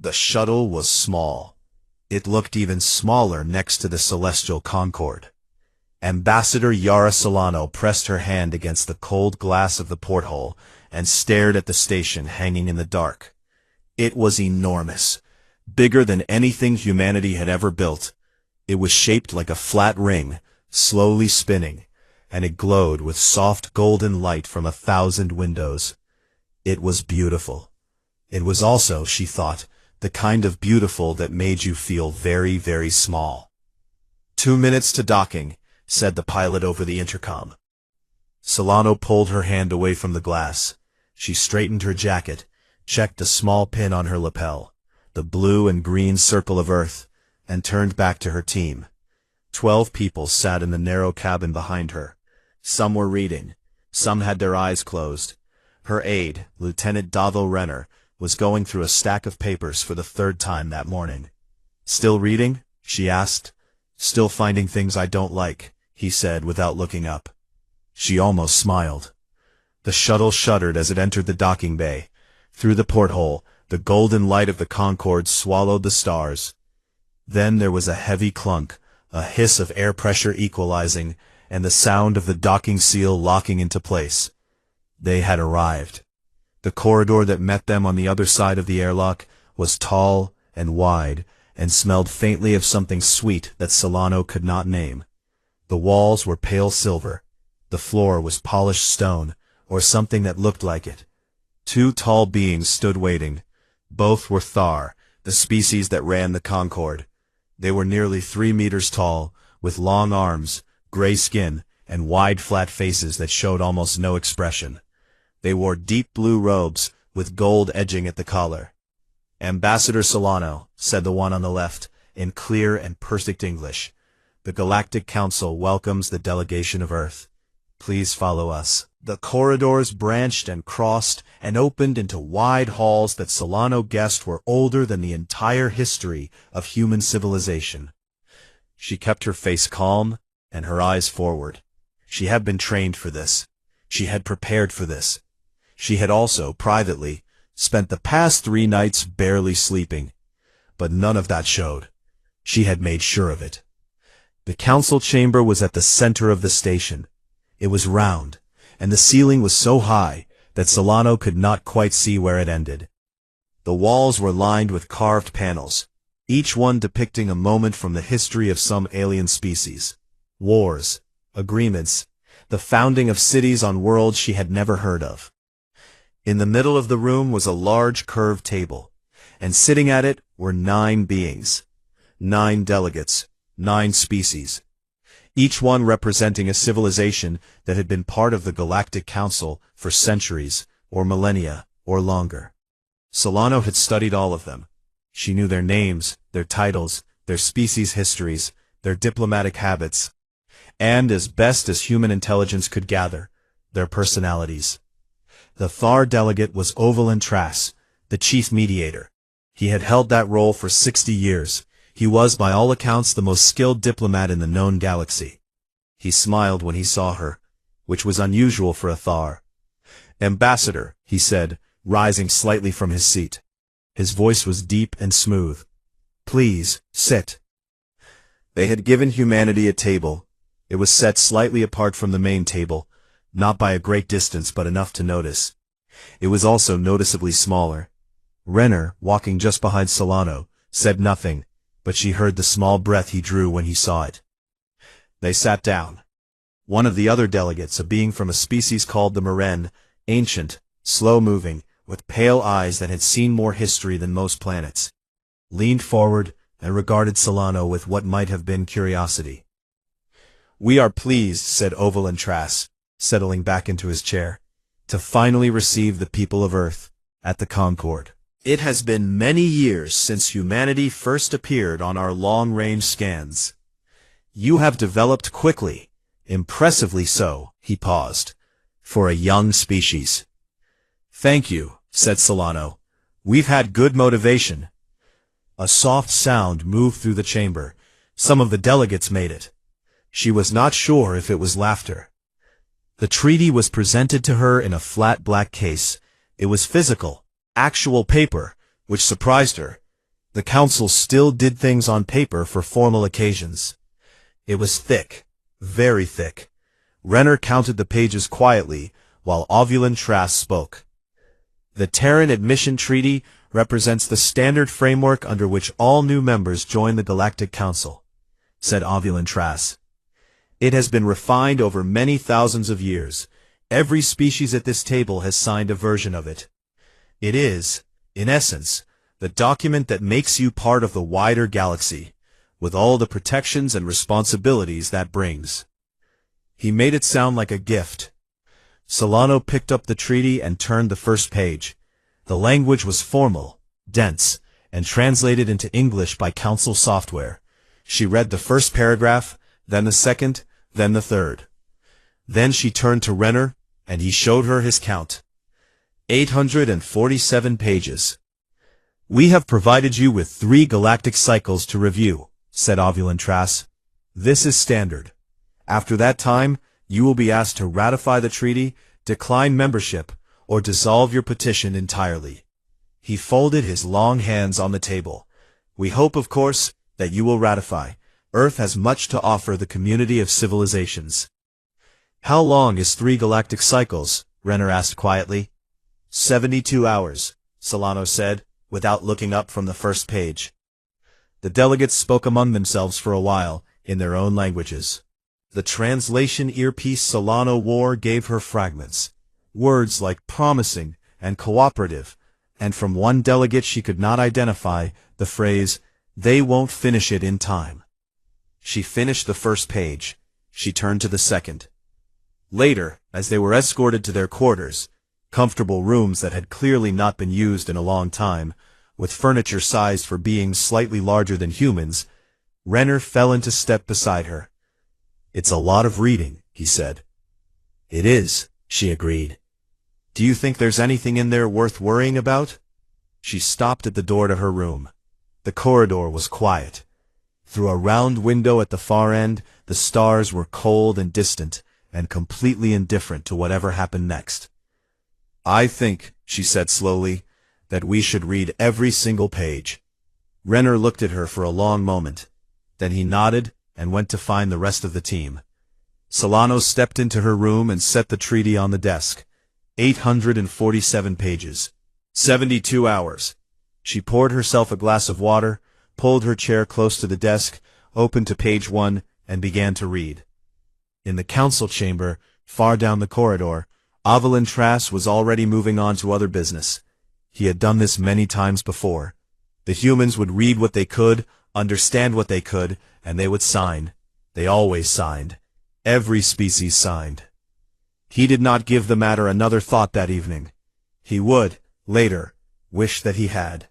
The shuttle was small. It looked even smaller next to the celestial Concorde. Ambassador Yara Solano pressed her hand against the cold glass of the porthole and stared at the station hanging in the dark. It was enormous, bigger than anything humanity had ever built. It was shaped like a flat ring, slowly spinning, and it glowed with soft golden light from 1,000 windows. It was beautiful. It was also, she thought, the kind of beautiful that made you feel very, very small. 2 minutes to docking, said the pilot over the intercom. Solano pulled her hand away from the glass. She straightened her jacket, checked a small pin on her lapel, the blue and green circle of Earth, and turned back to her team. 12 people sat in the narrow cabin behind her. Some were reading. Some had their eyes closed. Her aide, Lieutenant Davo Renner, was going through a stack of papers for the 3rd time that morning. "Still reading?" she asked. "Still finding things I don't like," he said without looking up. She almost smiled. The shuttle shuddered as it entered the docking bay. Through the porthole, the golden light of the Concorde swallowed the stars. Then there was a heavy clunk, a hiss of air pressure equalizing, and the sound of the docking seal locking into place. They had arrived. The corridor that met them on the other side of the airlock was tall and wide and smelled faintly of something sweet that Solano could not name. The walls were pale silver. The floor was polished stone, or something that looked like it. 2 tall beings stood waiting. Both were Thar, the species that ran the Concorde. They were nearly 3 meters tall, with long arms, gray skin, and wide flat faces that showed almost no expression. They wore deep blue robes, with gold edging at the collar. "Ambassador Solano," said the one on the left, in clear and perfect English. "The Galactic Council welcomes the delegation of Earth. Please follow us." The corridors branched and crossed and opened into wide halls that Solano guessed were older than the entire history of human civilization. She kept her face calm and her eyes forward. She had been trained for this. She had prepared for this. She had also, privately, spent the past 3 nights barely sleeping. But none of that showed. She had made sure of it. The council chamber was at the center of the station. It was round, and the ceiling was so high that Solano could not quite see where it ended. The walls were lined with carved panels, each one depicting a moment from the history of some alien species. Wars, agreements, the founding of cities on worlds she had never heard of. In the middle of the room was a large curved table, and sitting at it were 9 beings. 9 delegates, 9 species. Each one representing a civilization that had been part of the Galactic Council for centuries, or millennia, or longer. Solano had studied all of them. She knew their names, their titles, their species histories, their diplomatic habits, and, as best as human intelligence could gather, their personalities. The Thar delegate was Ovalin Trass, the chief mediator. He had held that role for 60 years. He was, by all accounts, the most skilled diplomat in the known galaxy. He smiled when he saw her, which was unusual for a Thar. "Ambassador," he said, rising slightly from his seat. His voice was deep and smooth. "Please, sit." They had given humanity a table. It was set slightly apart from the main table, not by a great distance but enough to notice. It was also noticeably smaller. Renner, walking just behind Solano, said nothing, but she heard the small breath he drew when he saw it. They sat down. One of the other delegates, a being from a species called the Meren, ancient, slow-moving, with pale eyes that had seen more history than most planets, leaned forward and regarded Solano with what might have been curiosity. "We are pleased," said Ovalin Trass, settling back into his chair, "to finally receive the people of Earth at the Concorde. It has been many years since humanity first appeared on our long-range scans. You have developed quickly, impressively so," he paused, "for a young species." "Thank you," said Solano. "We've had good motivation." A soft sound moved through the chamber. Some of the delegates made it. She was not sure if it was laughter. The treaty was presented to her in a flat black case. It was physical, actual paper, which surprised her. The council still did things on paper for formal occasions. It was thick, very thick. Renner counted the pages quietly, while Ovulin Trask spoke. The Terran Admission Treaty represents the standard framework under which all new members join the Galactic Council, said Ovulin Trask. It has been refined over many thousands of years. Every species at this table has signed a version of it. It is, in essence, the document that makes you part of the wider galaxy, with all the protections and responsibilities that brings. He made it sound like a gift. Solano picked up the treaty and turned the first page. The language was formal, dense, and translated into English by council software. She read the first paragraph, then the second, then the third. Then she turned to Renner, and he showed her his count. 847 pages. We have provided you with 3 galactic cycles to review, said Ovulin Trask. This is standard. After that time, you will be asked to ratify the treaty, decline membership, or dissolve your petition entirely. He folded his long hands on the table. We hope, of course, that you will ratify. Earth has much to offer the community of civilizations. How long is 3 galactic cycles? Renner asked quietly. 72 hours, Solano said, without looking up from the first page. The delegates spoke among themselves for a while, in their own languages. The translation earpiece Solano wore gave her fragments, words like promising and cooperative, and from one delegate she could not identify the phrase, "They won't finish it in time." She finished the first page. She turned to the second. Later, as they were escorted to their quarters, comfortable rooms that had clearly not been used in a long time, with furniture sized for beings slightly larger than humans, Renner fell into step beside her. "It's a lot of reading," he said. "It is," she agreed. "Do you think there's anything in there worth worrying about?" She stopped at the door to her room. The corridor was quiet. Through a round window at the far end, the stars were cold and distant, and completely indifferent to whatever happened next. "I think," she said slowly, "that we should read every single page." Renner looked at her for a long moment. Then he nodded and went to find the rest of the team. Solano stepped into her room and set the treaty on the desk. 847 pages. 72 hours. She poured herself a glass of water, pulled her chair close to the desk, opened to page 1, and began to read. In the council chamber, far down the corridor, Ovulin Trask was already moving on to other business. He had done this many times before. The humans would read what they could, understand what they could, and they would sign. They always signed. Every species signed. He did not give the matter another thought that evening. He would, later, wish that he had.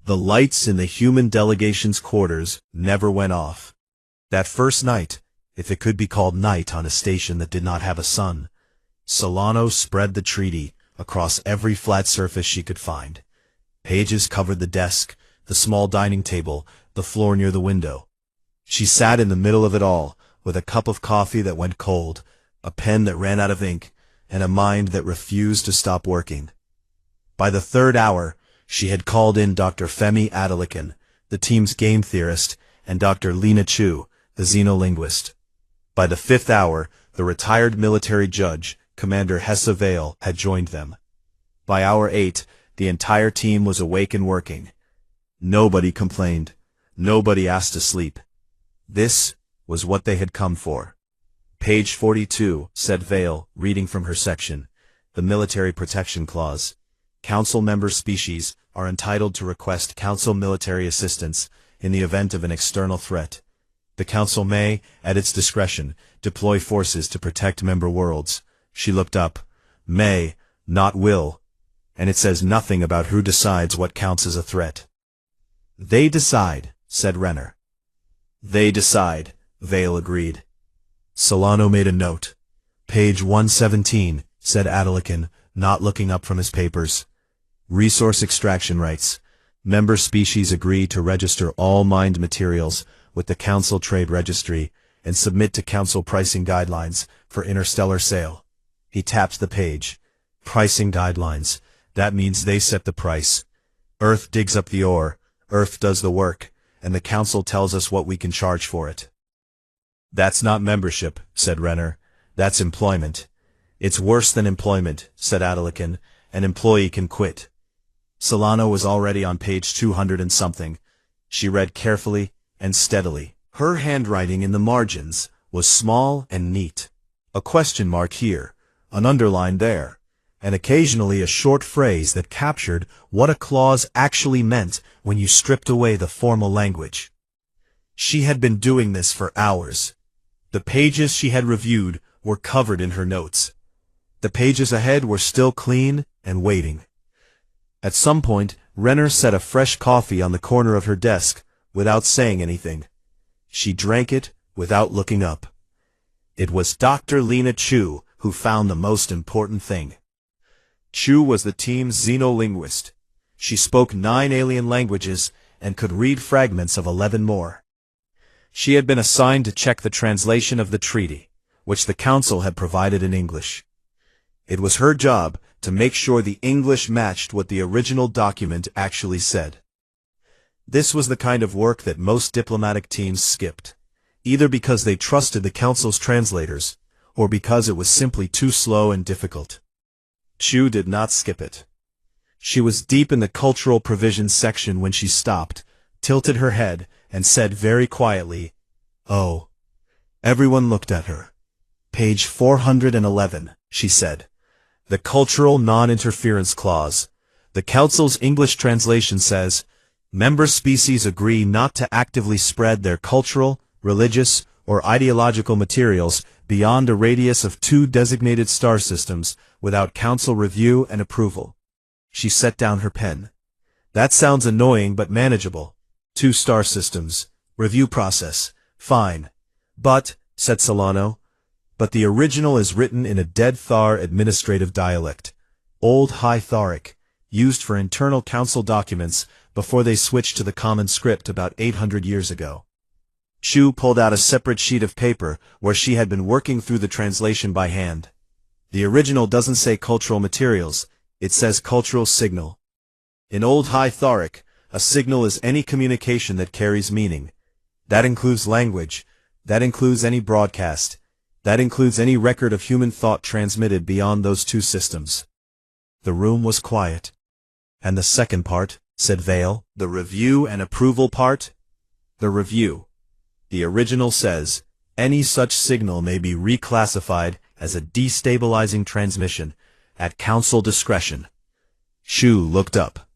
The lights in the human delegation's quarters never went off. That first night, if it could be called night on a station that did not have a sun, Solano spread the treaty across every flat surface she could find. Pages covered the desk, the small dining table, the floor near the window. She sat in the middle of it all, with a cup of coffee that went cold, a pen that ran out of ink, and a mind that refused to stop working. By the 3rd hour, she had called in Dr. Femi Adelican, the team's game theorist, and Dr. Lena Chu, the xenolinguist. By the 5th hour, the retired military judge, Commander Hessa Vale, had joined them. By hour 8, the entire team was awake and working. Nobody complained. Nobody asked to sleep. This was what they had come for. Page 42, said Vale, reading from her section, the Military Protection Clause. Council member species are entitled to request Council military assistance in the event of an external threat. The Council may, at its discretion, deploy forces to protect member worlds. She looked up. May, not will. And it says nothing about who decides what counts as a threat. They decide, said Renner. They decide, Vale agreed. Solano made a note. Page 117, said Adelican, not looking up from his papers. Resource extraction rights. Member species agree to register all mined materials with the Council Trade Registry and submit to Council pricing guidelines for interstellar sale. He tapped the page. Pricing guidelines. That means they set the price. Earth digs up the ore. Earth does the work, and the Council tells us what we can charge for it. That's not membership, said Renner. That's employment. It's worse than employment, said Adelican. An employee can quit. Solano was already on page 200 and something. She read carefully and steadily. Her handwriting in the margins was small and neat. A question mark here, an underline there, and occasionally a short phrase that captured what a clause actually meant when you stripped away the formal language. She had been doing this for hours. The pages she had reviewed were covered in her notes. The pages ahead were still clean and waiting. At some point, Renner set a fresh coffee on the corner of her desk without saying anything. She drank it without looking up. It was Dr. Lena Chu who found the most important thing. Chu was the team's xenolinguist. She spoke 9 alien languages and could read fragments of 11 more. She had been assigned to check the translation of the treaty, which the Council had provided in English. It was her job to make sure the English matched what the original document actually said. This was the kind of work that most diplomatic teams skipped, either because they trusted the Council's translators, or because it was simply too slow and difficult. Chu did not skip it. She was deep in the cultural provisions section when she stopped, tilted her head, and said very quietly, "Oh." Everyone looked at her. "Page 411, she said. "The Cultural Non-Interference Clause. The Council's English translation says, member species agree not to actively spread their cultural, religious, or ideological materials beyond a radius of 2 designated star systems without Council review and approval." She set down her pen. "That sounds annoying but manageable. 2 star systems. Review process. Fine. But," said Solano, "but the original is written in a Dead Thar administrative dialect, Old High Tharic, used for internal Council documents before they switched to the common script about 800 years ago." Chu pulled out a separate sheet of paper where she had been working through the translation by hand. "The original doesn't say cultural materials, it says cultural signal. In Old High Tharic, a signal is any communication that carries meaning. That includes language, that includes any broadcast, that includes any record of human thought transmitted beyond those 2 systems." The room was quiet. "And the second part," said Vale. "The review and approval part?" "The review. The original says, any such signal may be reclassified as a destabilizing transmission, at Council discretion." Chu looked up.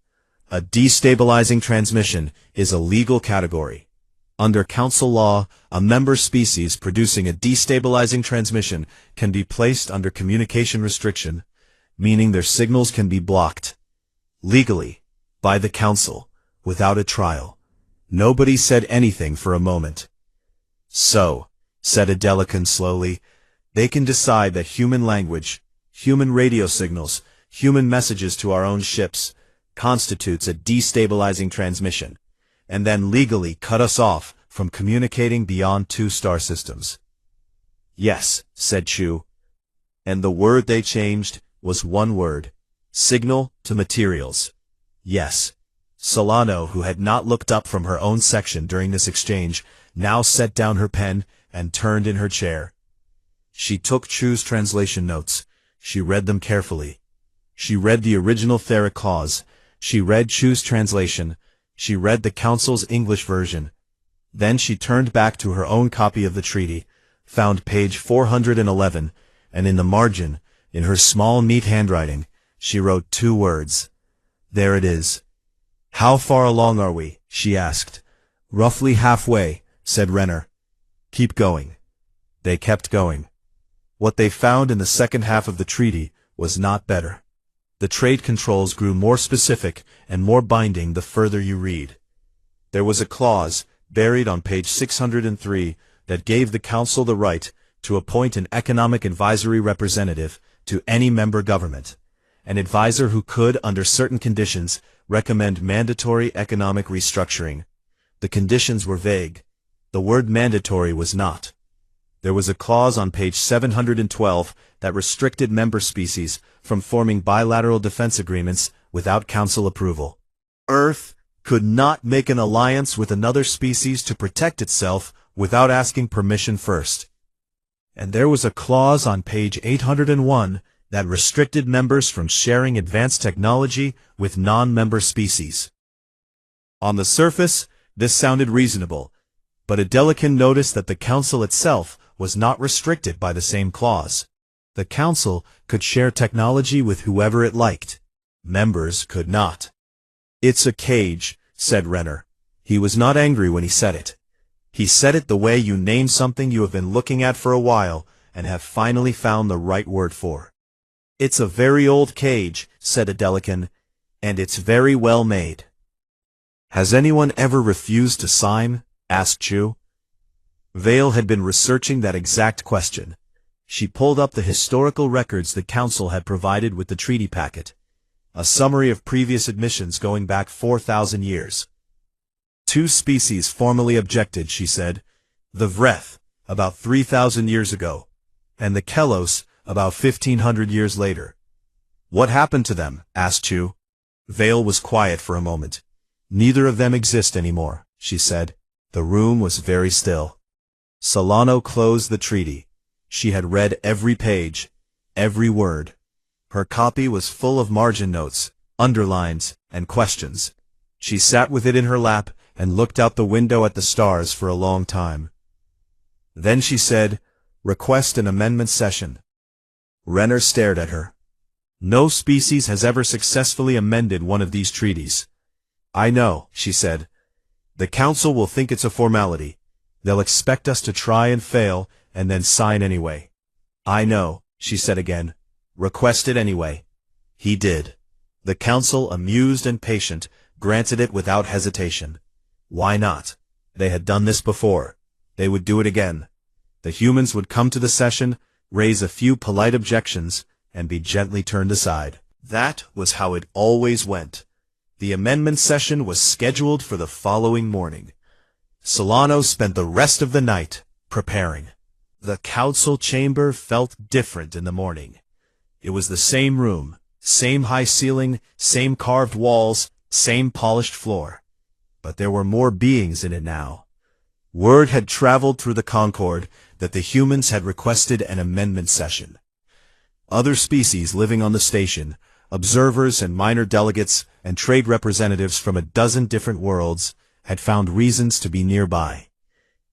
A destabilizing transmission is a legal category. Under Council law, a member species producing a destabilizing transmission can be placed under communication restriction, meaning their signals can be blocked. Legally, by the Council, without a trial. Nobody said anything for a moment. "So," said Adelican slowly, "they can decide that human language, human radio signals, human messages to our own ships, constitutes a destabilizing transmission, and then legally cut us off from communicating beyond 2 star systems." "Yes," said Chu. "And the word they changed was one word, signal to materials." "Yes." Solano, who had not looked up from her own section during this exchange, now set down her pen and turned in her chair. She took Chu's translation notes. She read them carefully. She read the original Theric clause. She read Chu's translation. She read the Council's English version. Then she turned back to her own copy of the treaty, found page 411, and in the margin, in her small, neat handwriting, she wrote 2 words. "There it is." "How far along are we?" she asked. "Roughly halfway," said Renner. "Keep going." They kept going. What they found in the second half of the treaty was not better. The trade controls grew more specific and more binding the further you read. There was a clause, buried on page 603, that gave the Council the right to appoint an economic advisory representative to any member government, an advisor who could, under certain conditions, recommend mandatory economic restructuring. The conditions were vague. The word mandatory was not. There was a clause on page 712 that restricted member species from forming bilateral defense agreements without Council approval. Earth could not make an alliance with another species to protect itself without asking permission first. And there was a clause on page 801 that restricted members from sharing advanced technology with non-member species. On the surface, this sounded reasonable, but Adelkin noticed that the Council itself was not restricted by the same clause. The Council could share technology with whoever it liked. Members could not. "It's a cage," said Renner. He was not angry when he said it. He said it the way you name something you have been looking at for a while and have finally found the right word for. "It's a very old cage," said Adelkin, "and it's very well made." "Has anyone ever refused to sign?" asked Chu. Vale had been researching that exact question. She pulled up the historical records the Council had provided with the treaty packet, a summary of previous admissions going back 4,000 years. 2 species formally objected, she said, the Vreth, about 3,000 years ago, and the Kelos, about 1,500 years later. "What happened to them?" asked Chu. Vale was quiet for a moment. "Neither of them exist anymore," she said. The room was very still. Solano closed the treaty. She had read every page, every word. Her copy was full of margin notes, underlines, and questions. She sat with it in her lap and looked out the window at the stars for a long time. Then she said, "Request an amendment session." Renner stared at her. "No species has ever successfully amended one of these treaties." "I know," she said. "The Council will think it's a formality. They'll expect us to try and fail, and then sign anyway." "I know," she said again. "Request it anyway." He did. The Council, amused and patient, granted it without hesitation. Why not? They had done this before. They would do it again. The humans would come to the session, raise a few polite objections, and be gently turned aside. That was how it always went. The amendment session was scheduled for the following morning. Solano spent the rest of the night preparing. The Council chamber felt different in the morning. It was the same room, same high ceiling, same carved walls, same polished floor. But there were more beings in it now. Word had traveled through the Concord that the humans had requested an amendment session. Other species living on the station, observers and minor delegates and trade representatives from a dozen different worlds, had found reasons to be nearby.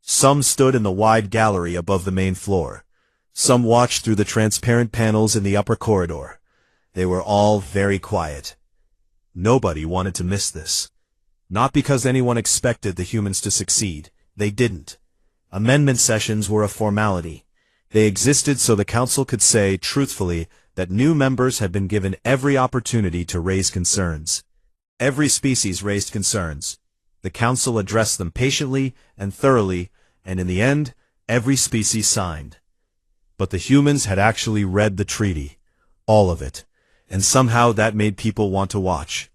Some stood in the wide gallery above the main floor. Some watched through the transparent panels in the upper corridor. They were all very quiet. Nobody wanted to miss this. Not because anyone expected the humans to succeed. They didn't. Amendment sessions were a formality. They existed so the Council could say, truthfully, that new members had been given every opportunity to raise concerns. Every species raised concerns. The Council addressed them patiently and thoroughly, and in the end, every species signed. But the humans had actually read the treaty. All of it. And somehow that made people want to watch.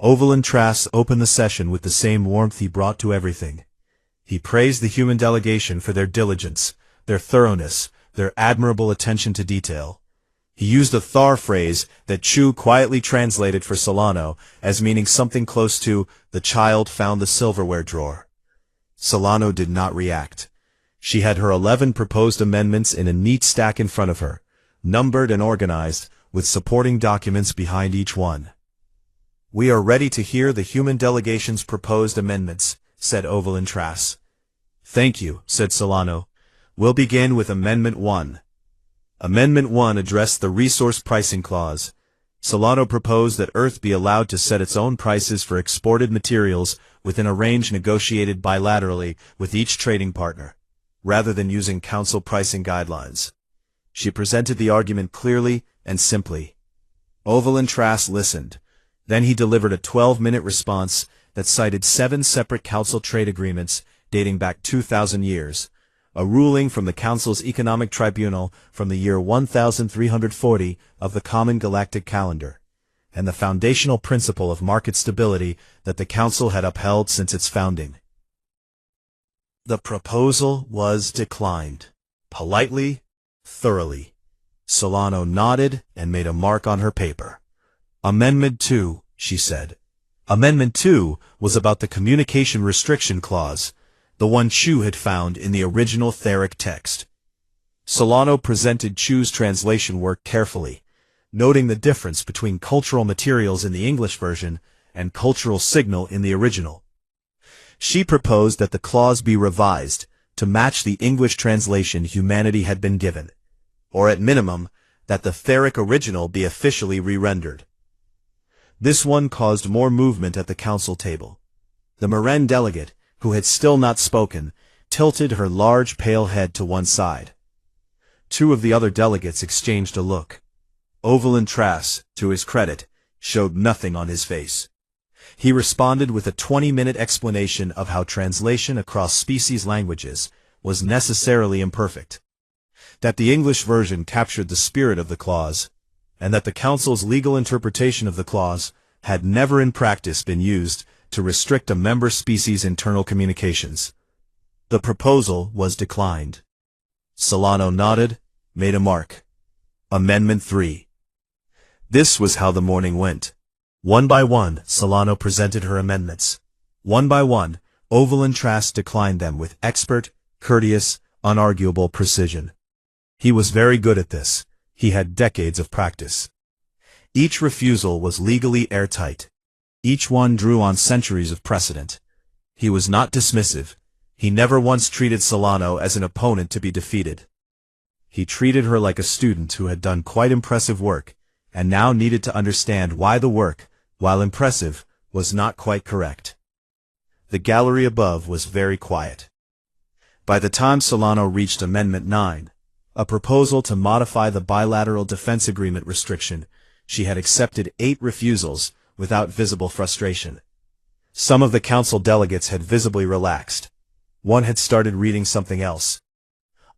Overland Trask opened the session with the same warmth he brought to everything. He praised the human delegation for their diligence, their thoroughness, their admirable attention to detail. He used a Thar phrase that Chu quietly translated for Solano as meaning something close to, "the child found the silverware drawer." Solano did not react. She had her 11 proposed amendments in a neat stack in front of her, numbered and organized, with supporting documents behind each one. "We are ready to hear the human delegation's proposed amendments," said Overland Trask. "Thank you," said Solano. "We'll begin with Amendment 1. Amendment 1 addressed the resource pricing clause. Solano proposed that Earth be allowed to set its own prices for exported materials within a range negotiated bilaterally with each trading partner, rather than using Council pricing guidelines. She presented the argument clearly and simply. Overland Trask listened. Then he delivered a 12-minute response that cited 7 separate Council trade agreements dating back 2,000 years, a ruling from the Council's Economic Tribunal from the year 1340 of the Common Galactic Calendar, and the foundational principle of market stability that the Council had upheld since its founding. The proposal was declined. Politely, thoroughly. Solano nodded and made a mark on her paper. "Amendment 2, she said. Amendment 2 was about the communication restriction clause, the one Chu had found in the original Theric text. Solano presented Chu's translation work carefully, noting the difference between cultural materials in the English version and cultural signal in the original. She proposed that the clause be revised to match the English translation humanity had been given, or at minimum, that the Theric original be officially re-rendered. This one caused more movement at the council table. The Marin delegate, who had still not spoken, tilted her large pale head to one side. Two of the other delegates exchanged a look. Ovalin Trask, to his credit, showed nothing on his face. He responded with a 20-minute explanation of how translation across species languages was necessarily imperfect, that the English version captured the spirit of the clause, and that the Council's legal interpretation of the clause had never in practice been used to restrict a member species' internal communications. The proposal was declined. Solano nodded, made a mark. Amendment 3. This was how the morning went. One by one, Solano presented her amendments. One by one, Ovalin Trask declined them with expert, courteous, unarguable precision. He was very good at this. He had decades of practice. Each refusal was legally airtight. Each one drew on centuries of precedent. He was not dismissive. He never once treated Solano as an opponent to be defeated. He treated her like a student who had done quite impressive work, and now needed to understand why the work, while impressive, was not quite correct. The gallery above was very quiet. By the time Solano reached Amendment 9, a proposal to modify the bilateral defense agreement restriction, she had accepted 8 refusals without visible frustration. Some of the council delegates had visibly relaxed. One had started reading something else.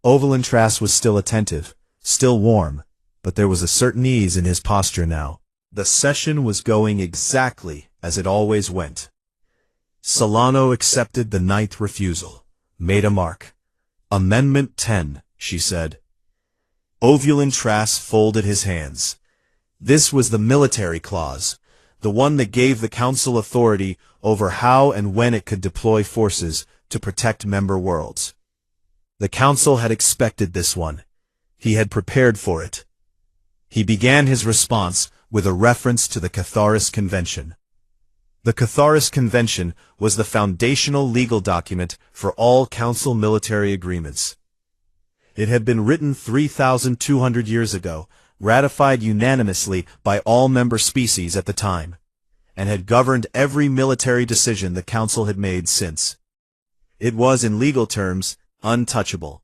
Ovalin Trask was still attentive, still warm, but there was a certain ease in his posture now. The session was going exactly as it always went. Solano accepted the 9th refusal, made a mark. Amendment 10, she said. Ovalin Trask folded his hands. This was the military clause, the one that gave the Council authority over how and when it could deploy forces to protect member worlds. The Council had expected this one. He had prepared for it. He began his response with a reference to the Catharis Convention. The Catharis Convention was the foundational legal document for all Council military agreements. It had been written 3,200 years ago, ratified unanimously by all member species at the time, and had governed every military decision the Council had made since. It was, in legal terms, untouchable.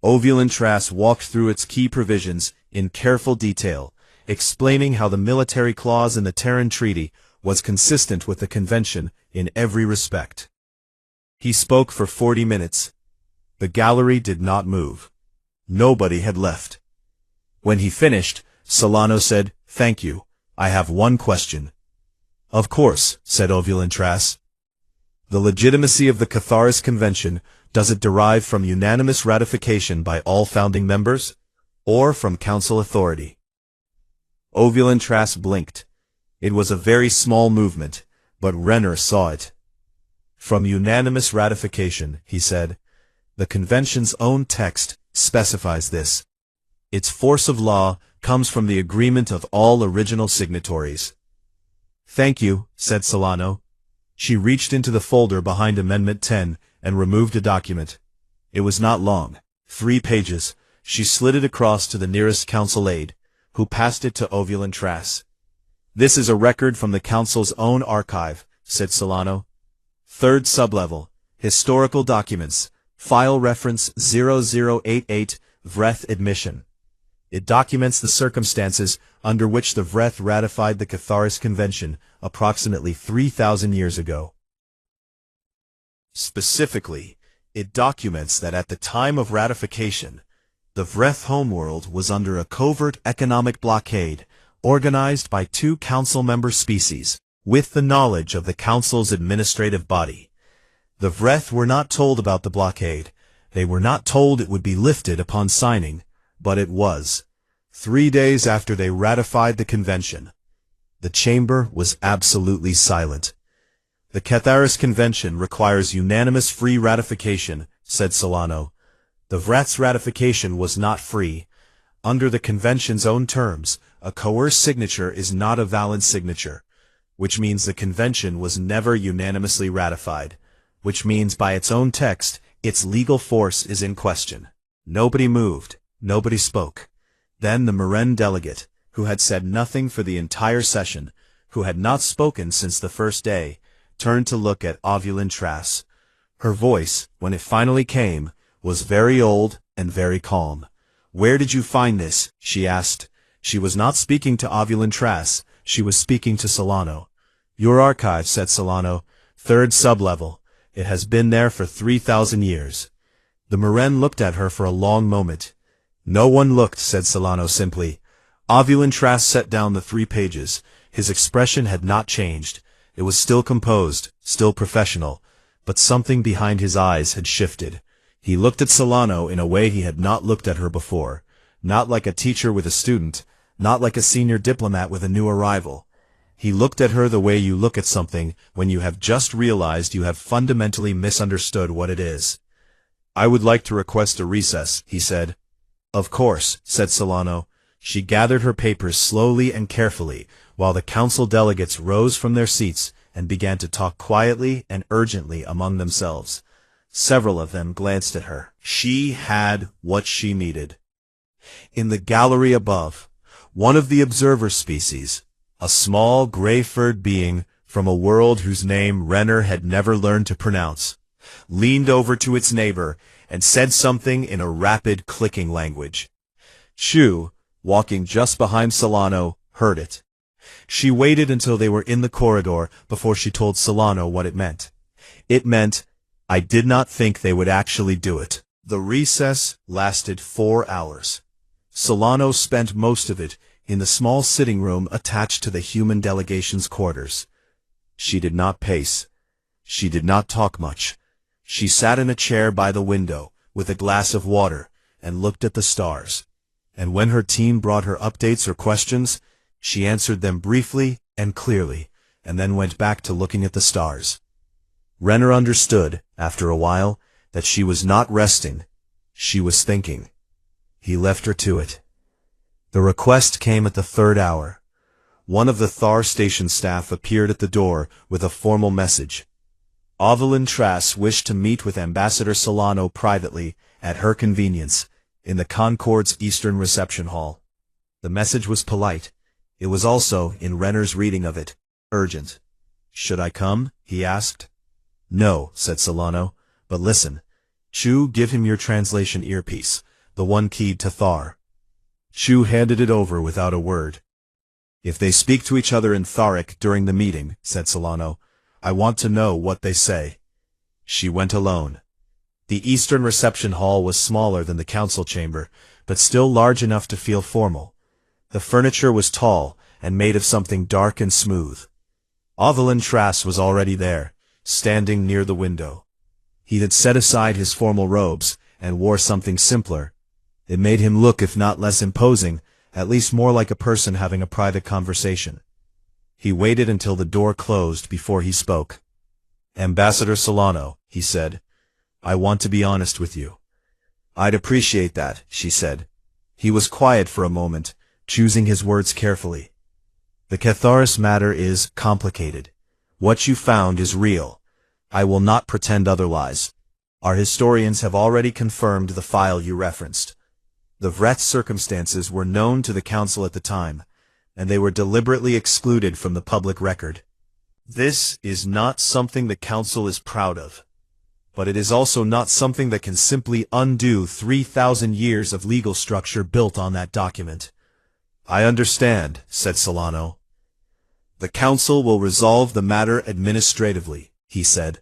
Ovalin Trask walked through its key provisions in careful detail, explaining how the military clause in the Terran Treaty was consistent with the convention in every respect. He spoke for 40 minutes. The gallery did not move. Nobody had left. When he finished, Solano said, "Thank you. I have one question." "Of course," said Ovalin Trask. "The legitimacy of the Catharis Convention, does it derive from unanimous ratification by all founding members, or from Council authority?" Ovalin Trask blinked. It was a very small movement, but Renner saw it. "From unanimous ratification," he said. "The Convention's own text specifies this. Its force of law comes from the agreement of all original signatories." "Thank you," said Solano. She reached into the folder behind Amendment 10 and removed a document. It was not long, 3 pages. She slid it across to the nearest council aide, who passed it to Ovalin Trask. "This is a record from the Council's own archive," said Solano. "Third sublevel, Historical Documents, File Reference 0088, Vreth Admission. It documents the circumstances under which the Vreth ratified the Catharis Convention approximately 3,000 years ago. Specifically, it documents that at the time of ratification, the Vreth homeworld was under a covert economic blockade organized by 2 Council member species, with the knowledge of the Council's administrative body. The Vreth were not told about the blockade. They were not told it would be lifted upon signing, but it was. 3 days after they ratified the convention. The chamber was absolutely silent. The Catharis Convention requires unanimous free ratification, said Solano. The Vrat's ratification was not free. Under the convention's own terms, a coerced signature is not a valid signature, which means the convention was never unanimously ratified, which means by its own text, its legal force is in question. Nobody moved, nobody spoke. Then the Marin delegate, who had said nothing for the entire session, who had not spoken since the first day, turned to look at Ovulin Trass. Her voice, when it finally came, was very old and very calm. "Where did you find this?" she asked. She was not speaking to Ovulin Trass, she was speaking to Solano. "Your archive," said Solano. "Third sublevel. It has been there for 3,000 years. The Marin looked at her for a long moment. "No one looked," said Solano simply. Ovulin Trass set down the 3 pages. His expression had not changed. It was still composed, still professional, but something behind his eyes had shifted. He looked at Solano in a way he had not looked at her before, not like a teacher with a student, not like a senior diplomat with a new arrival. He looked at her the way you look at something when you have just realized you have fundamentally misunderstood what it is. "I would like to request a recess," he said. "Of course," said Solano. She gathered her papers slowly and carefully, while the council delegates rose from their seats and began to talk quietly and urgently among themselves. Several of them glanced at her. She had what she needed. In the gallery above, one of the observer species, a small gray-furred being from a world whose name Renner had never learned to pronounce, leaned over to its neighbor and said something in a rapid, clicking language. Chu, walking just behind Solano, heard it. She waited until they were in the corridor before she told Solano what it meant. It meant, "I did not think they would actually do it." The recess lasted 4 hours. Solano spent most of it in the small sitting room attached to the human delegation's quarters. She did not pace. She did not talk much. She sat in a chair by the window with a glass of water and looked at the stars. And when her team brought her updates or questions, she answered them briefly and clearly, and then went back to looking at the stars. Renner understood, after a while, that she was not resting. She was thinking. He left her to it. The request came at the 3rd hour. One of the Thar station staff appeared at the door with a formal message. Ovulin Trass wished to meet with Ambassador Solano privately, at her convenience, in the Concorde's Eastern Reception Hall. The message was polite. It was also, in Renner's reading of it, urgent. "Should I come?" he asked. "No," said Solano, "but listen. Chu, give him your translation earpiece, the one keyed to Thar." Chu handed it over without a word. "If they speak to each other in Tharic during the meeting," said Solano, "I want to know what they say." She went alone. The Eastern Reception Hall was smaller than the council chamber, but still large enough to feel formal. The furniture was tall and made of something dark and smooth. Ovulin Trass was already there, standing near the window. He had set aside his formal robes and wore something simpler. It made him look, if not less imposing, at least more like a person having a private conversation. He waited until the door closed before he spoke. "Ambassador Solano," he said, "I want to be honest with you." "I'd appreciate that," she said. He was quiet for a moment, choosing his words carefully. "The Catharis matter is complicated. What you found is real. I will not pretend otherwise. Our historians have already confirmed the file you referenced. The Vret's circumstances were known to the council at the time, and they were deliberately excluded from the public record. This is not something the council is proud of, but it is also not something that can simply undo 3,000 years of legal structure built on that document." "I understand," said Solano. "The council will resolve the matter administratively," he said.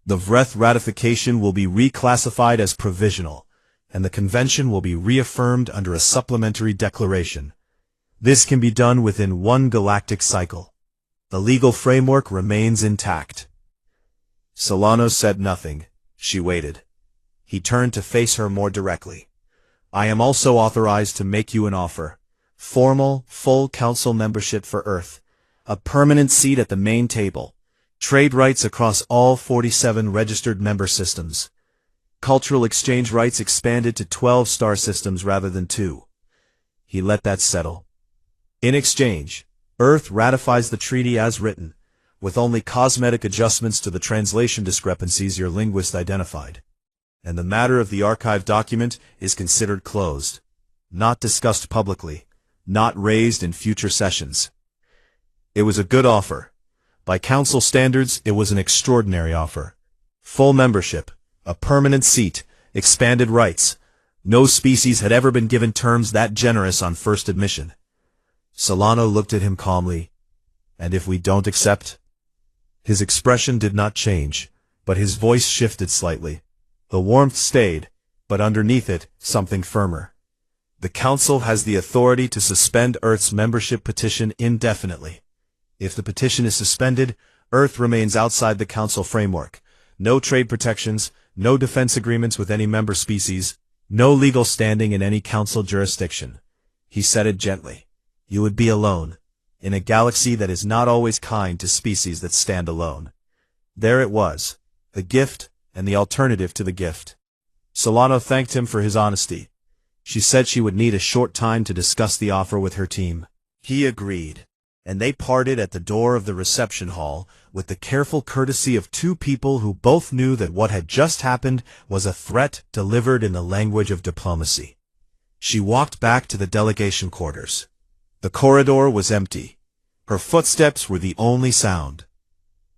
"The Vreth ratification will be reclassified as provisional, and the convention will be reaffirmed under a supplementary declaration. This can be done within 1 galactic cycle. The legal framework remains intact." Solano said nothing. She waited. He turned to face her more directly. "I am also authorized to make you an offer. Formal, full council membership for Earth, a permanent seat at the main table, trade rights across all 47 registered member systems. Cultural exchange rights expanded to 12 star systems rather than 2. He let that settle. In exchange, Earth ratifies the treaty as written, with only cosmetic adjustments to the translation discrepancies your linguist identified. And the matter of the archived document is considered closed, not discussed publicly, not raised in future sessions. It was a good offer. By Council standards, it was an extraordinary offer. Full membership, a permanent seat, expanded rights. No species had ever been given terms that generous on first admission. Solano looked at him calmly. And if we don't accept? His expression did not change, but his voice shifted slightly. The warmth stayed, but underneath it, something firmer. The Council has the authority to suspend Earth's membership petition indefinitely. If the petition is suspended, Earth remains outside the Council framework. No trade protections, no defense agreements with any member species, no legal standing in any Council jurisdiction. He said it gently. You would be alone, in a galaxy that is not always kind to species that stand alone. There it was, the gift and the alternative to the gift. Solano thanked him for his honesty. She said she would need a short time to discuss the offer with her team. He agreed, and they parted at the door of the reception hall with the careful courtesy of two people who both knew that what had just happened was a threat delivered in the language of diplomacy. She walked back to the delegation quarters. The corridor was empty. Her footsteps were the only sound.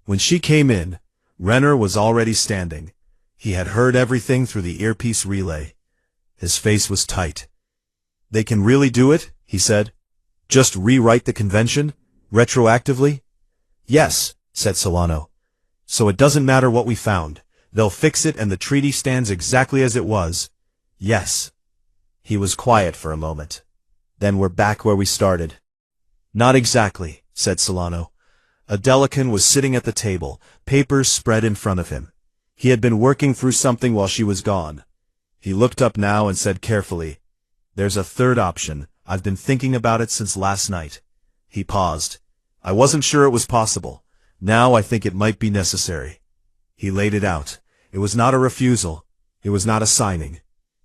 When she came in, Renner was already standing. He had heard everything through the earpiece relay. His face was tight. They can really do it, he said. Just rewrite the convention? Retroactively? Yes, said Solano. So it doesn't matter what we found. They'll fix it and the treaty stands exactly as it was. Yes. He was quiet for a moment. Then we're back where we started. Not exactly, said Solano. Adelican was sitting at the table, papers spread in front of him. He had been working through something while she was gone. He looked up now and said carefully, There's a third option. I've been thinking about it since last night. He paused. I wasn't sure it was possible. Now I think it might be necessary. He laid it out. It was not a refusal. It was not a signing.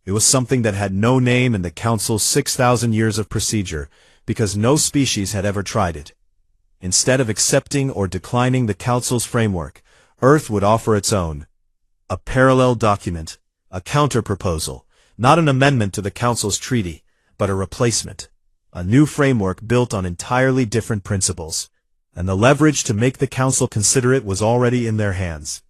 It was something that had no name in the Council's 6,000 years of procedure, because no species had ever tried it. Instead of accepting or declining the Council's framework, Earth would offer its own. A parallel document, a counter-proposal, not an amendment to the Council's treaty, but a replacement. A new framework built on entirely different principles. And the leverage to make the Council consider it was already in their hands.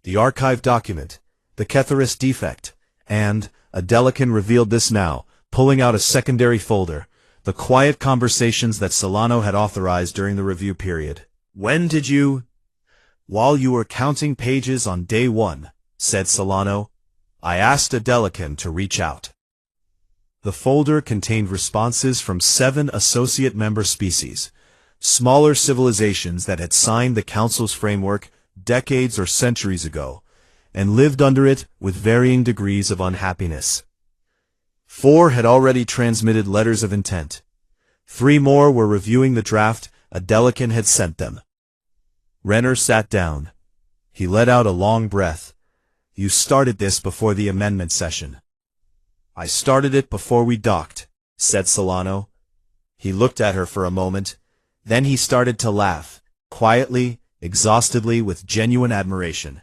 The archived document, the Ketherus defect, and, Adelican revealed this now, pulling out a secondary folder, the quiet conversations that Solano had authorized during the review period. When did you? While you were counting pages on day 1, said Solano. I asked Adelican to reach out. The folder contained responses from 7 associate member species, smaller civilizations that had signed the Council's framework decades or centuries ago, and lived under it with varying degrees of unhappiness. 4 had already transmitted letters of intent. 3 more were reviewing the draft Adelican had sent them. Renner sat down. He let out a long breath. You started this before the amendment session. I started it before we docked, said Solano. He looked at her for a moment. Then he started to laugh, quietly, exhaustedly, with genuine admiration.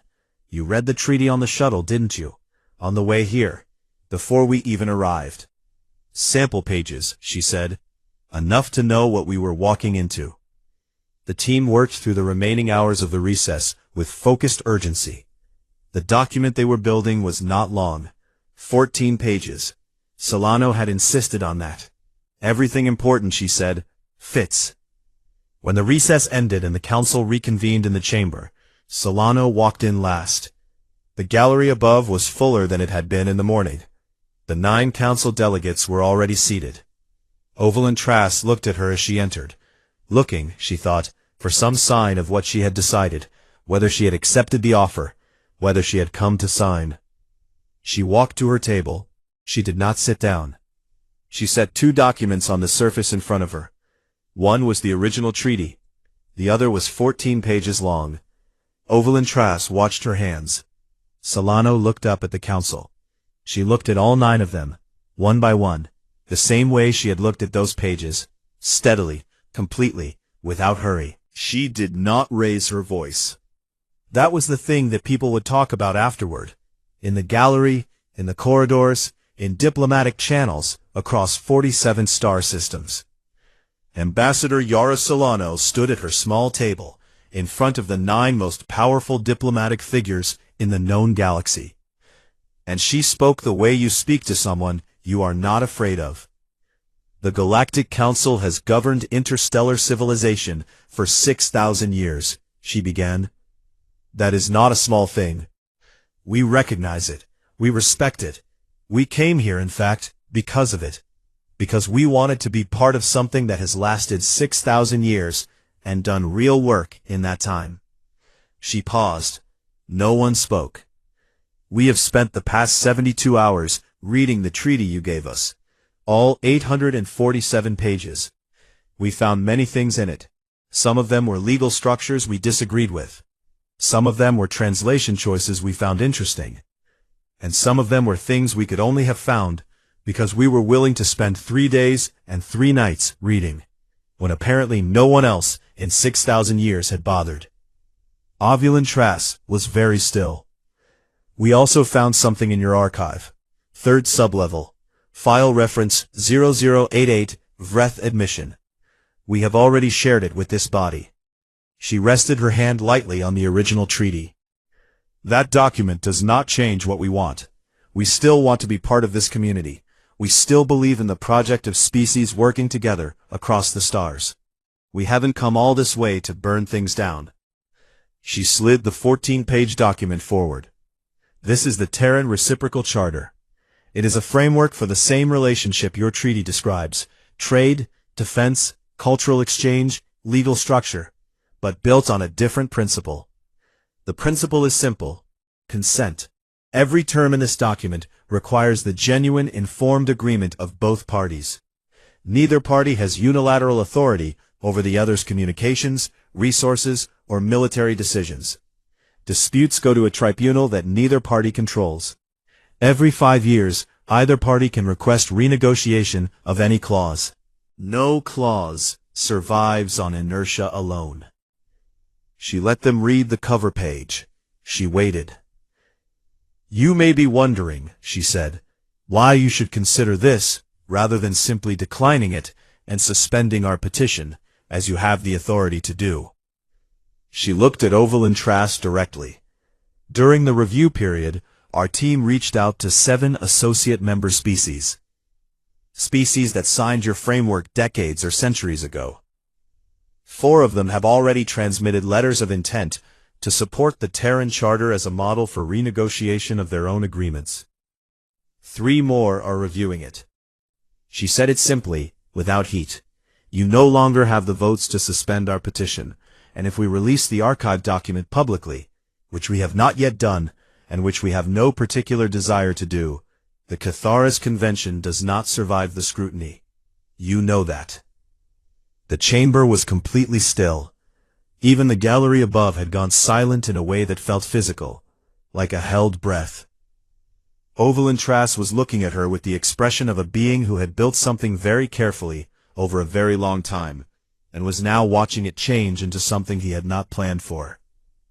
You read the treaty on the shuttle, didn't you? On the way here, before we even arrived. Sample pages, she said. Enough to know what we were walking into. The team worked through the remaining hours of the recess with focused urgency. The document they were building was not long. 14 pages. Solano had insisted on that. Everything important, she said, fits. When the recess ended and the Council reconvened in the chamber, Solano walked in last. The gallery above was fuller than it had been in the morning. The 9 Council delegates were already seated. Oval and Trask looked at her as she entered, looking, she thought, for some sign of what she had decided, whether she had accepted the offer, whether she had come to sign. She walked to her table. She did not sit down. She set 2 documents on the surface in front of her. One was the original treaty. The other was 14 pages long. Ovalin Trask watched her hands. Solano looked up at the council. She looked at all 9 of them, one by one, the same way she had looked at those pages, steadily, completely, without hurry. She did not raise her voice. That was the thing that people would talk about afterward. In the gallery, in the corridors, in diplomatic channels, across 47 star systems. Ambassador Yara Solano stood at her small table, in front of the 9 most powerful diplomatic figures in the known galaxy. And she spoke the way you speak to someone you are not afraid of. The Galactic Council has governed interstellar civilization for 6,000 years, she began. That is not a small thing. We recognize it. We respect it. We came here, in fact, because of it. Because we wanted to be part of something that has lasted 6,000 years and done real work in that time. She paused. No one spoke. We have spent the past 72 hours reading the treaty you gave us. All 847 pages. We found many things in it. Some of them were legal structures we disagreed with. Some of them were translation choices we found interesting. And some of them were things we could only have found because we were willing to spend 3 days and 3 nights reading, when apparently no one else in 6,000 years had bothered. Ovalin Trask was very still. We also found something in your archive. 3rd sublevel. File reference 0088, Vreth admission. We have already shared it with this body. She rested her hand lightly on the original treaty. That document does not change what we want. We still want to be part of this community. We still believe in the project of species working together across the stars. We haven't come all this way to burn things down. She slid the 14-page document forward. This is the Terran Reciprocal Charter. It is a framework for the same relationship your treaty describes: trade, defense, cultural exchange, legal structure, but built on a different principle. The principle is simple: consent. Every term in this document requires the genuine, informed agreement of both parties. Neither party has unilateral authority over the other's communications, resources, or military decisions. Disputes go to a tribunal that neither party controls. Every 5 years, either party can request renegotiation of any clause. No clause survives on inertia alone. She let them read the cover page. She waited. You may be wondering, she said, why you should consider this, rather than simply declining it and suspending our petition, as you have the authority to do. She looked at Ovalin Trask directly. During the review period, our team reached out to 7 associate member species. Species that signed your framework decades or centuries ago. 4 of them have already transmitted letters of intent to support the Terran Charter as a model for renegotiation of their own agreements. 3 more are reviewing it. She said it simply, without heat. You no longer have the votes to suspend our petition, and if we release the archive document publicly, which we have not yet done, and which we have no particular desire to do, the Catharis Convention does not survive the scrutiny. You know that. The chamber was completely still. Even the gallery above had gone silent in a way that felt physical, like a held breath. Ovalin Trask was looking at her with the expression of a being who had built something very carefully over a very long time, and was now watching it change into something he had not planned for.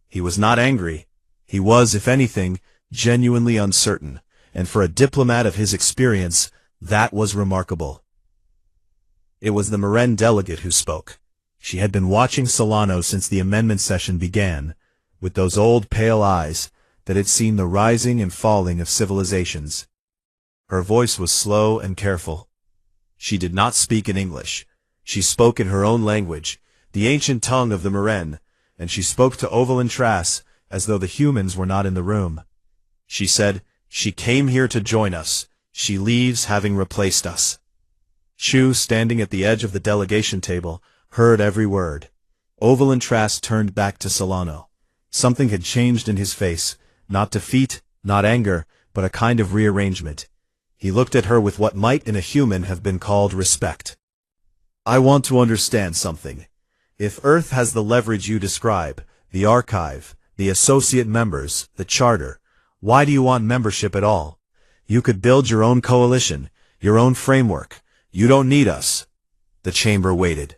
He was not angry. He was, if anything, genuinely uncertain, and for a diplomat of his experience, that was remarkable. It was the Meren delegate who spoke. She had been watching Solano since the amendment session began, with those old pale eyes that had seen the rising and falling of civilizations. Her voice was slow and careful. She did not speak in English. She spoke in her own language, the ancient tongue of the Meren, and she spoke to Ovalin Trask as though the humans were not in the room. She said, "She came here to join us. She leaves having replaced us." Chu, standing at the edge of the delegation table, heard every word. Ovalin Trask turned back to Solano. Something had changed in his face, not defeat, not anger, but a kind of rearrangement. He looked at her with what might in a human have been called respect. "I want to understand something. If Earth has the leverage you describe, the archive, the associate members, the charter, why do you want membership at all? You could build your own coalition, your own framework. You don't need us. The chamber waited.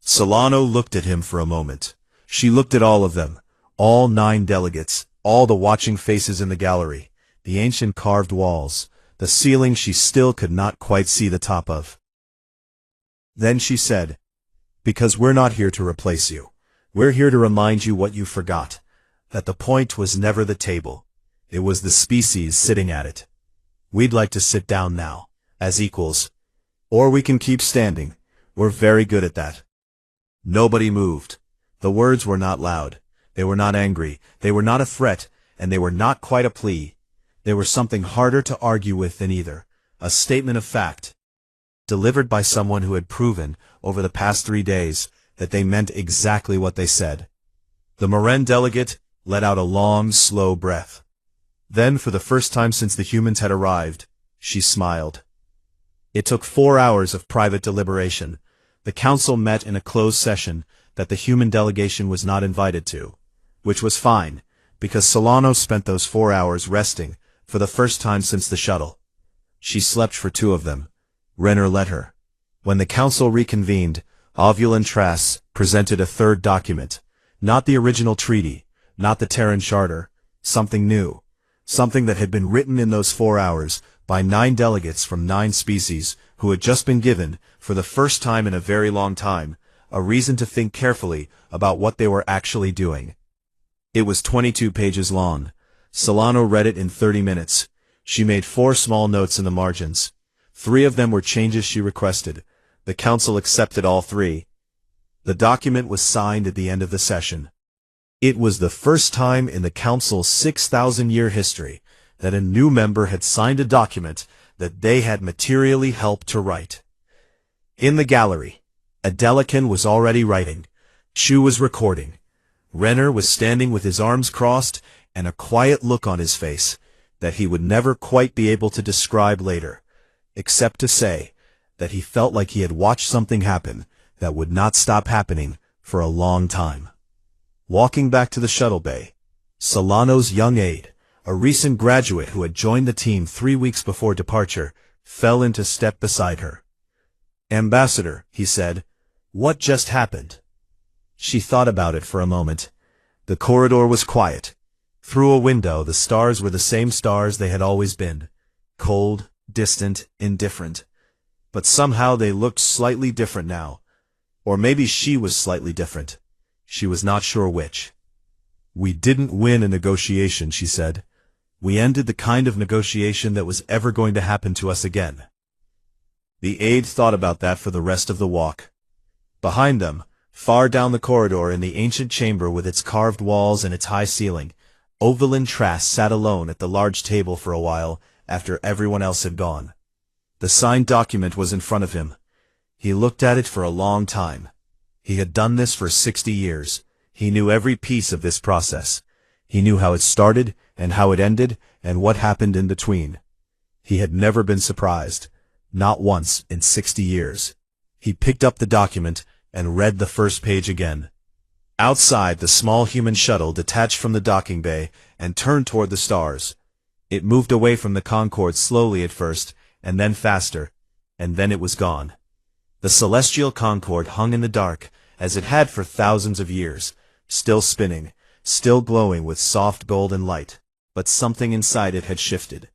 Solano looked at him for a moment. She looked at all of them, all 9 delegates, all the watching faces in the gallery, the ancient carved walls, the ceiling she still could not quite see the top of. Then she said, "Because we're not here to replace you. We're here to remind you what you forgot, that the point was never the table. It was the species sitting at it. We'd like to sit down now, as equals. Or we can keep standing. We're very good at that." Nobody moved. The words were not loud. They were not angry. They were not a threat, and they were not quite a plea. They were something harder to argue with than either, a statement of fact, delivered by someone who had proven, over the past 3 days, that they meant exactly what they said. The Moran delegate let out a long, slow breath. Then, for the first time since the humans had arrived, she smiled. It took 4 hours of private deliberation. The council met in a closed session that the human delegation was not invited to, which was fine, because Solano spent those 4 hours resting for the first time since the shuttle. She slept for 2 of them. Renner let her. When the council reconvened, Ovulin Trass presented a 3rd document, not the original treaty, not the Terran Charter, something new, something that had been written in those 4 hours by 9 delegates from 9 species who had just been given, for the first time in a very long time, a reason to think carefully about what they were actually doing. It was 22 pages long. Solano read it in 30 minutes. She made 4 small notes in the margins. 3 of them were changes she requested. The council accepted all 3. The document was signed at the end of the session. It was the first time in the council's 6,000-year history that a new member had signed a document that they had materially helped to write. In the gallery, Adelican was already writing. Chu was recording. Renner was standing with his arms crossed and a quiet look on his face that he would never quite be able to describe later, except to say that he felt like he had watched something happen that would not stop happening for a long time. Walking back to the shuttle bay, Solano's young aide, a recent graduate who had joined the team 3 weeks before departure, fell into step beside her. "Ambassador," he said, "what just happened?" She thought about it for a moment. The corridor was quiet. Through a window, the stars were the same stars they had always been, cold, distant, indifferent. But somehow they looked slightly different now. Or maybe she was slightly different. She was not sure which. "We didn't win a negotiation," she said. "We ended the kind of negotiation that was ever going to happen to us again." The aide thought about that for the rest of the walk. Behind them, far down the corridor in the ancient chamber with its carved walls and its high ceiling, Ovulin Trass sat alone at the large table for a while after everyone else had gone. The signed document was in front of him. He looked at it for a long time. He had done this for 60 years. He knew every piece of this process. He knew how it started and how it ended and what happened in between. He had never been surprised. Not once in 60 years. He picked up the document and read the first page again. Outside, the small human shuttle detached from the docking bay and turned toward the stars. It moved away from the Concorde slowly at first, and then faster, and then it was gone. The celestial Concorde hung in the dark, as it had for thousands of years, still spinning, still glowing with soft golden light, but something inside it had shifted.